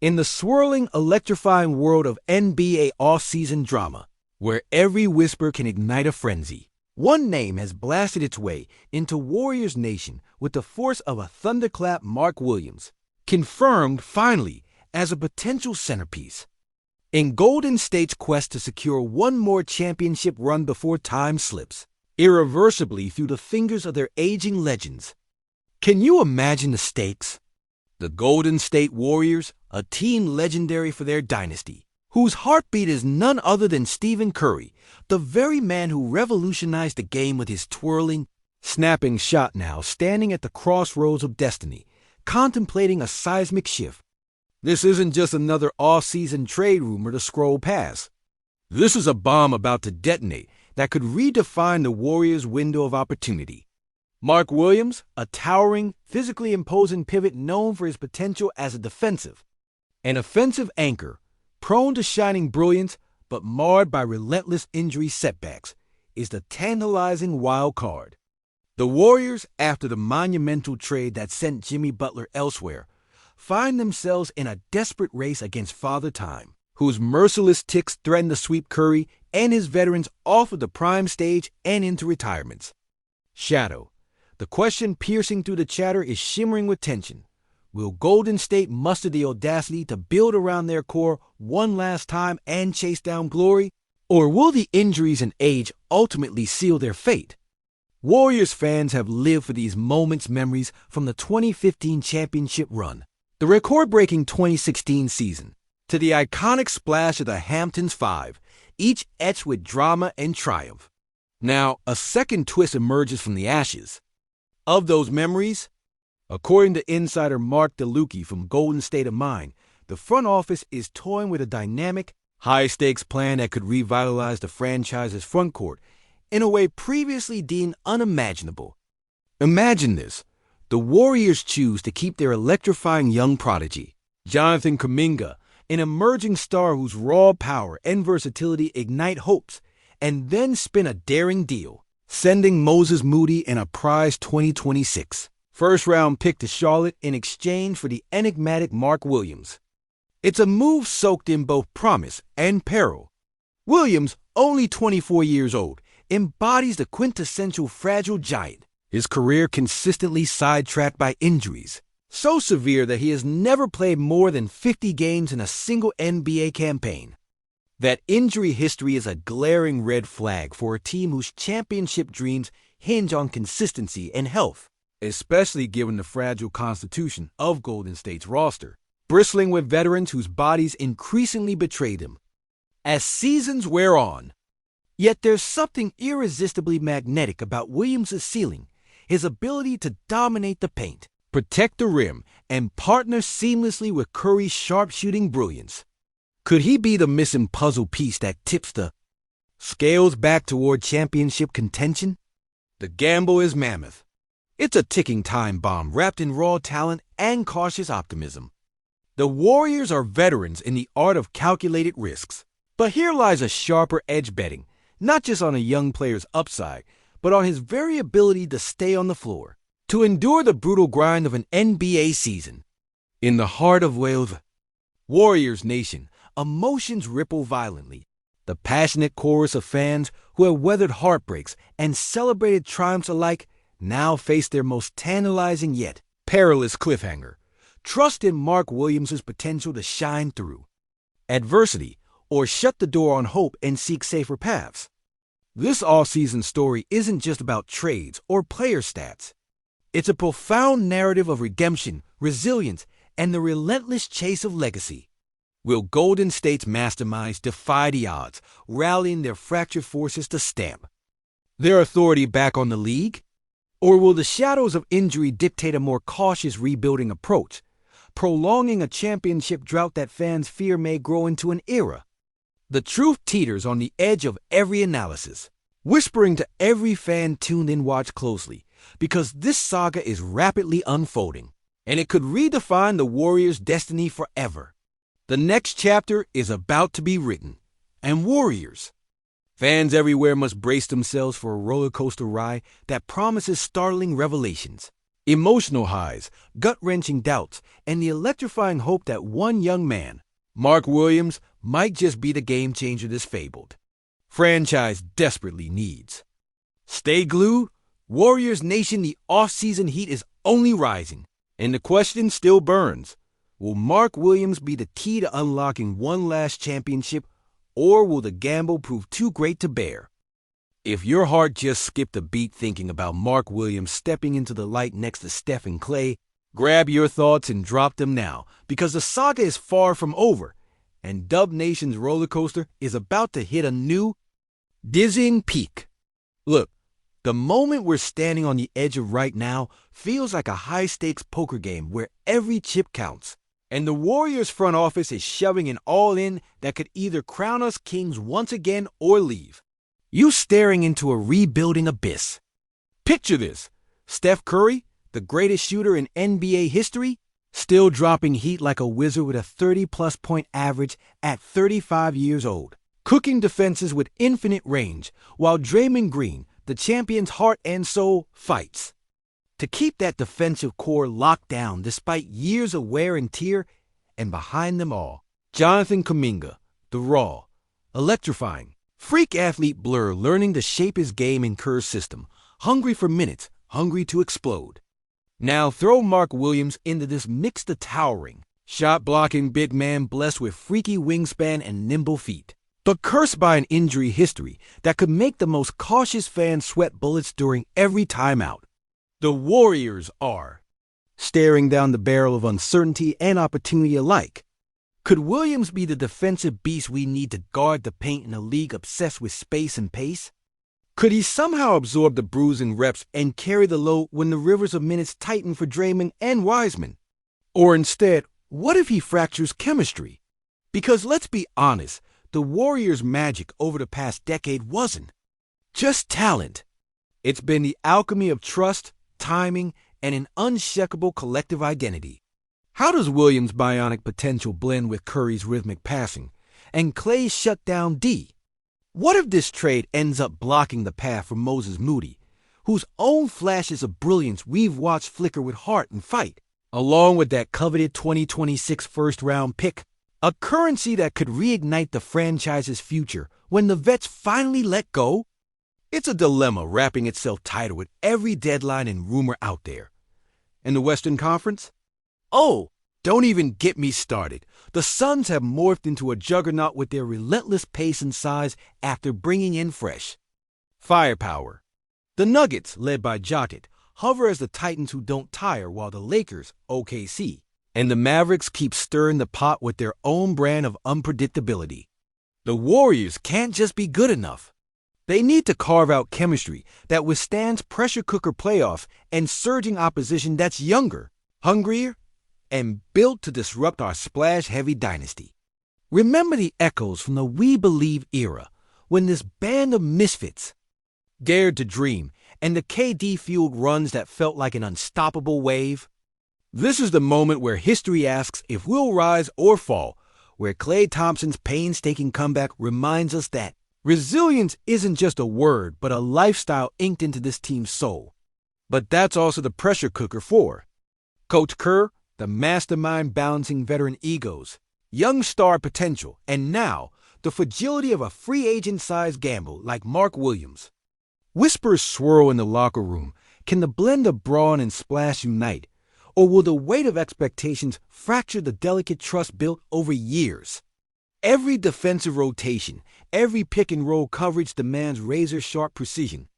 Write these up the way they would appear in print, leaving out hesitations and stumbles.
In the swirling, electrifying world of NBA off-season drama, where every whisper can ignite a frenzy, one name has blasted its way into Warriors Nation with the force of a thunderclap: Mark Williams, confirmed finally as a potential centerpiece. In Golden State's quest to secure one more championship run before time slips irreversibly through the fingers of their aging legends, can you imagine the stakes? The Golden State Warriors, a team legendary for their dynasty, whose heartbeat is none other than Stephen Curry, the very man who revolutionized the game with his twirling, snapping shot, now standing at the crossroads of destiny, contemplating a seismic shift. This isn't just another off-season trade rumor to scroll past. This is a bomb about to detonate that could redefine the Warriors' window of opportunity. Mark Williams, a towering, physically imposing pivot known for his potential as a defensive and offensive anchor, prone to shining brilliance but marred by relentless injury setbacks, is the tantalizing wild card. The Warriors, after the monumental trade that sent Jimmy Butler elsewhere, find themselves in a desperate race against Father Time, whose merciless ticks threaten to sweep Curry and his veterans off of the prime stage and into retirements. Shadow. The question piercing through the chatter is shimmering with tension. Will Golden State muster the audacity to build around their core one last time and chase down glory? Or will the injuries and age ultimately seal their fate? Warriors fans have lived for these moments, memories from the 2015 championship run, the record-breaking 2016 season, to the iconic splash of the Hamptons 5, each etched with drama and triumph. Now, a second twist emerges from the ashes of those memories. According to insider Mark DeLucchi from Golden State of Mind, the front office is toying with a dynamic, high-stakes plan that could revitalize the franchise's front court in a way previously deemed unimaginable. Imagine this. The Warriors choose to keep their electrifying young prodigy, Jonathan Kuminga, an emerging star whose raw power and versatility ignite hopes, and then spin a daring deal, sending Moses Moody and a prized 2026 first-round pick to Charlotte in exchange for the enigmatic Mark Williams. It's a move soaked in both promise and peril. Williams, only 24 years old, embodies the quintessential fragile giant, his career consistently sidetracked by injuries, so severe that he has never played more than 50 games in a single NBA campaign. That injury history is a glaring red flag for a team whose championship dreams hinge on consistency and health, especially given the fragile constitution of Golden State's roster, bristling with veterans whose bodies increasingly betray them as seasons wear on. Yet there's something irresistibly magnetic about Williams' ceiling, his ability to dominate the paint, protect the rim, and partner seamlessly with Curry's sharpshooting brilliance. Could he be the missing puzzle piece that tips the scales back toward championship contention? The gamble is mammoth. It's a ticking time bomb wrapped in raw talent and cautious optimism. The Warriors are veterans in the art of calculated risks. But here lies a sharper edge betting, not just on a young player's upside, but on his very ability to stay on the floor, to endure the brutal grind of an NBA season. In the heart of Wales, Warriors Nation, emotions ripple violently. The passionate chorus of fans who have weathered heartbreaks and celebrated triumphs alike now face their most tantalizing yet perilous cliffhanger. Trust in Mark Williams' potential to shine through adversity, or shut the door on hope and seek safer paths. This all-season story isn't just about trades or player stats. It's a profound narrative of redemption, resilience, and the relentless chase of legacy. Will Golden State's masterminds defy the odds, rallying their fractured forces to stamp their authority back on the league? Or will the shadows of injury dictate a more cautious rebuilding approach, prolonging a championship drought that fans fear may grow into an era? The truth teeters on the edge of every analysis, whispering to every fan tuned in. Watch closely, because this saga is rapidly unfolding, and it could redefine the Warriors' destiny forever. The next chapter is about to be written, and Warriors fans everywhere must brace themselves for a roller coaster ride that promises startling revelations. Emotional highs, gut-wrenching doubts, and the electrifying hope that one young man, Mark Williams, might just be the game-changer this fabled franchise desperately needs. Stay glued. Warriors Nation, the off-season heat is only rising, and the question still burns. Will Mark Williams be the key to unlocking one last championship, or will the gamble prove too great to bear? If your heart just skipped a beat thinking about Mark Williams stepping into the light next to Steph and Klay, grab your thoughts and drop them now, because the saga is far from over, and Dub Nation's roller coaster is about to hit a new, dizzying peak. Look, the moment we're standing on the edge of right now feels like a high-stakes poker game where every chip counts, and the Warriors front office is shoving an all-in that could either crown us kings once again or leave you staring into a rebuilding abyss. Picture this: Steph Curry, the greatest shooter in NBA history, still dropping heat like a wizard with a 30-plus point average at 35 years old, cooking defenses with infinite range, while Draymond Green, the champion's heart and soul, fights to keep that defensive core locked down despite years of wear and tear, and behind them all, Jonathan Kuminga, the raw, electrifying, freak athlete blur learning to shape his game in Kerr's system, hungry for minutes, hungry to explode. Now throw Mark Williams into this mix to towering, shot-blocking big man blessed with freaky wingspan and nimble feet, but cursed by an injury history that could make the most cautious fan sweat bullets during every timeout. The Warriors are staring down the barrel of uncertainty and opportunity alike. Could Williams be the defensive beast we need to guard the paint in a league obsessed with space and pace? Could he somehow absorb the bruising reps and carry the load when the rivers of minutes tighten for Draymond and Wiseman? Or instead, what if he fractures chemistry? Because let's be honest, the Warriors' magic over the past decade wasn't just talent. It's been the alchemy of trust, timing, and an unshakable collective identity. How does Williams' bionic potential blend with Curry's rhythmic passing and Klay's shutdown D? What if this trade ends up blocking the path for Moses Moody, whose own flashes of brilliance we've watched flicker with heart and fight, along with that coveted 2026 first-round pick, a currency that could reignite the franchise's future when the vets finally let go? It's a dilemma wrapping itself tighter with every deadline and rumor out there. In the Western Conference? Oh, don't even get me started. The Suns have morphed into a juggernaut with their relentless pace and size after bringing in fresh firepower. The Nuggets, led by Jokic, hover as the Titans who don't tire, while the Lakers, OKC, and the Mavericks keep stirring the pot with their own brand of unpredictability. The Warriors can't just be good enough. They need to carve out chemistry that withstands pressure cooker playoffs and surging opposition that's younger, hungrier, and built to disrupt our splash-heavy dynasty. Remember the echoes from the We Believe era, when this band of misfits dared to dream, and the KD-fueled runs that felt like an unstoppable wave? This is the moment where history asks if we'll rise or fall, where Klay Thompson's painstaking comeback reminds us that resilience isn't just a word, but a lifestyle inked into this team's soul. But that's also the pressure cooker for Coach Kerr, the mastermind balancing veteran egos, young star potential, and now the fragility of a free agent-sized gamble like Mark Williams. Whispers swirl in the locker room. Can the blend of brawn and splash unite? Or will the weight of expectations fracture the delicate trust built over years? Every defensive rotation, every pick-and-roll coverage demands razor-sharp precision,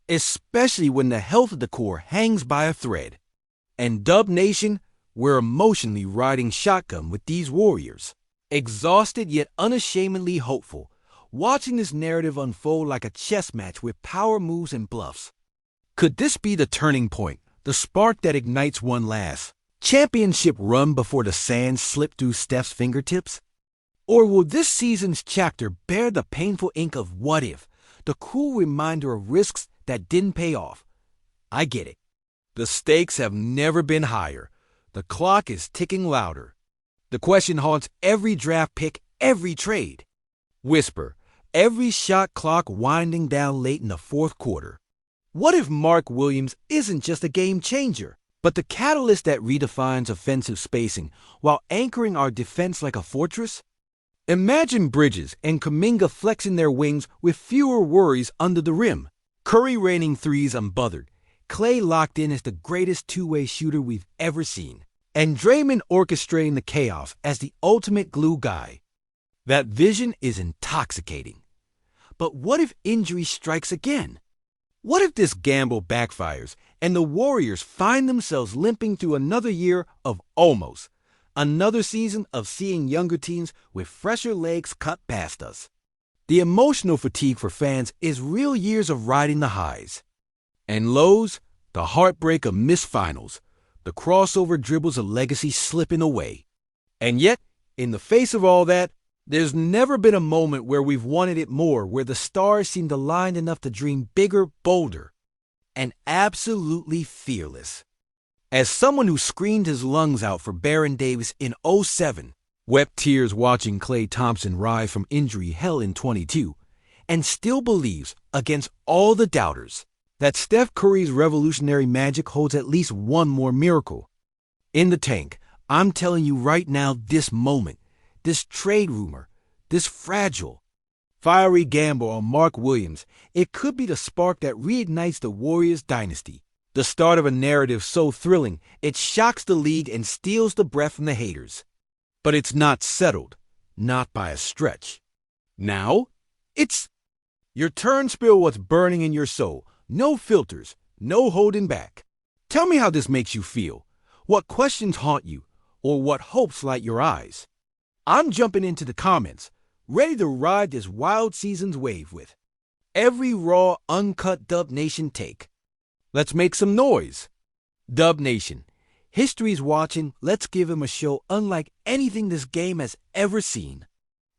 especially when the health of the core hangs by a thread. And Dub Nation, we're emotionally riding shotgun with these Warriors, exhausted yet unashamedly hopeful, watching this narrative unfold like a chess match with power moves and bluffs. Could this be the turning point, the spark that ignites one last championship run before the sands slip through Steph's fingertips? Or will this season's chapter bear the painful ink of what if, the cruel reminder of risks that didn't pay off? I get it. The stakes have never been higher. The clock is ticking louder. The question haunts every draft pick, every trade. Whisper, every shot clock winding down late in the fourth quarter. What if Mark Williams isn't just a game changer, but the catalyst that redefines offensive spacing while anchoring our defense like a fortress? Imagine Bridges and Kuminga flexing their wings with fewer worries under the rim. Curry raining threes unbothered. Klay locked in as the greatest two-way shooter we've ever seen. And Draymond orchestrating the chaos as the ultimate glue guy. That vision is intoxicating. But what if injury strikes again? What if this gamble backfires and the Warriors find themselves limping through another year of almost, another season of seeing younger teams with fresher legs cut past us? The emotional fatigue for fans is real years of riding the highs. And lows, the heartbreak of missed finals, the crossover dribbles of legacy slipping away. And yet, in the face of all that, there's never been a moment where we've wanted it more, where the stars seemed aligned enough to dream bigger, bolder, and absolutely fearless. As someone who screamed his lungs out for Baron Davis in '07, wept tears watching Klay Thompson rise from injury hell in '22, and still believes, against all the doubters, that Steph Curry's revolutionary magic holds at least one more miracle in the tank. I'm telling you right now, this moment, this trade rumor, this fragile, fiery gamble on Mark Williams, it could be the spark that reignites the Warriors dynasty, the start of a narrative so thrilling it shocks the league and steals the breath from the haters. But it's not settled, not by a stretch. Now, it's your turn. Spill what's burning in your soul. No filters, no holding back. Tell me how this makes you feel, what questions haunt you, or what hopes light your eyes. I'm jumping into the comments, ready to ride this wild season's wave with every raw, uncut Dub Nation take. Let's make some noise. Dub Nation, history's watching. Let's give him a show unlike anything this game has ever seen.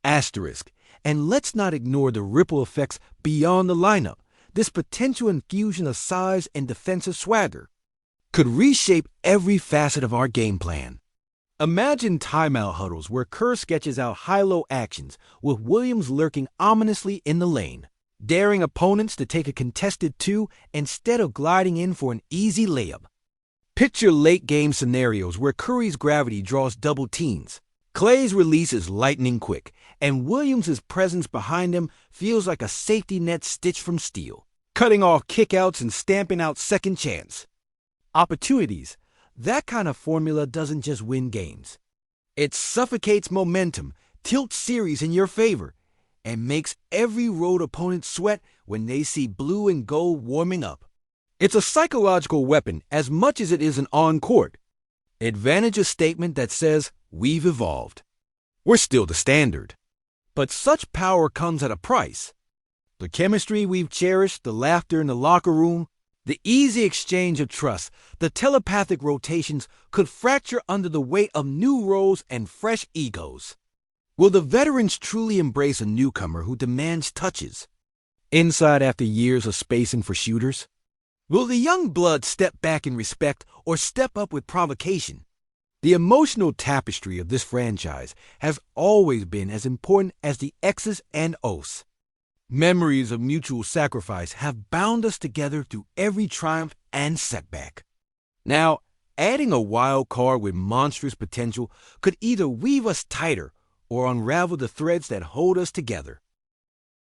Asterisk. And let's not ignore the ripple effects beyond the lineup. This potential infusion of size and defensive swagger could reshape every facet of our game plan. Imagine timeout huddles where Kerr sketches out high-low actions with Williams lurking ominously in the lane, daring opponents to take a contested two instead of gliding in for an easy layup. Picture late-game scenarios where Curry's gravity draws double teams, Klay's release is lightning quick, and Williams' presence behind him feels like a safety net stitched from steel, cutting off kickouts and stamping out second chance opportunities. That kind of formula doesn't just win games. It suffocates momentum, tilts series in your favor, and makes every road opponent sweat when they see blue and gold warming up. It's a psychological weapon as much as it is an on-court advantage, a statement that says, we've evolved. We're still the standard. But such power comes at a price. The chemistry we've cherished, the laughter in the locker room, the easy exchange of trust, the telepathic rotations could fracture under the weight of new roles and fresh egos. Will the veterans truly embrace a newcomer who demands touches inside after years of spacing for shooters? Will the young blood step back in respect or step up with provocation? The emotional tapestry of this franchise has always been as important as the X's and O's. Memories of mutual sacrifice have bound us together through every triumph and setback. Now, adding a wild card with monstrous potential could either weave us tighter or unravel the threads that hold us together.